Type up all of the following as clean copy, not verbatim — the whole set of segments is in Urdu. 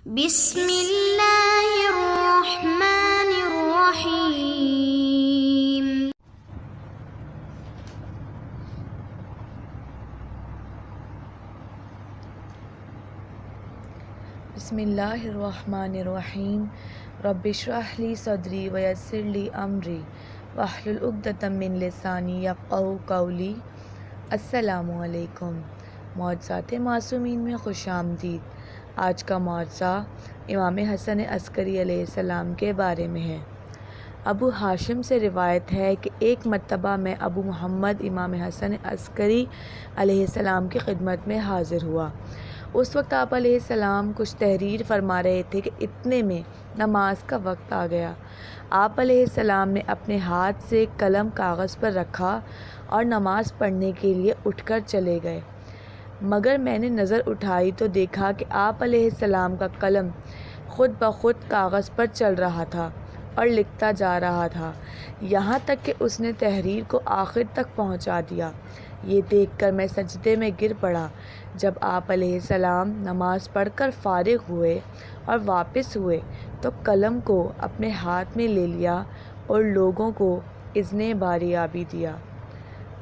بسم اللہ الرحمن الرحیم۔ بسم اللہ الرحمن الرحیم۔ رب اشرح لی صدری ویسر لی امری واحلل عقدۃ من لسانی یفقہوا قولی۔ السلام علیکم۔ معجزات معصومین میں خوش آمدید۔ آج کا معجزہ امام حسن عسکری علیہ السلام کے بارے میں ہے۔ ابو ہاشم سے روایت ہے کہ ایک مرتبہ میں ابو محمد امام حسن عسکری علیہ السلام کی خدمت میں حاضر ہوا۔ اس وقت آپ علیہ السلام کچھ تحریر فرما رہے تھے کہ اتنے میں نماز کا وقت آ گیا۔ آپ علیہ السلام نے اپنے ہاتھ سے قلم کاغذ پر رکھا اور نماز پڑھنے کے لیے اٹھ کر چلے گئے، مگر میں نے نظر اٹھائی تو دیکھا کہ آپ علیہ السلام کا قلم خود بخود کاغذ پر چل رہا تھا اور لکھتا جا رہا تھا، یہاں تک کہ اس نے تحریر کو آخر تک پہنچا دیا۔ یہ دیکھ کر میں سجدے میں گر پڑا۔ جب آپ علیہ السلام نماز پڑھ کر فارغ ہوئے اور واپس ہوئے تو قلم کو اپنے ہاتھ میں لے لیا اور لوگوں کو اذن باریابی دیا۔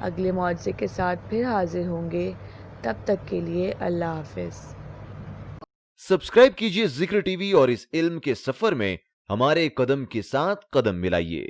اگلے معجزے کے ساتھ پھر حاضر ہوں گے، تب تک کے لیے اللہ حافظ۔ سبسکرائب کیجئے ذکر ٹی وی اور اس علم کے سفر میں ہمارے قدم کے ساتھ قدم ملائیے۔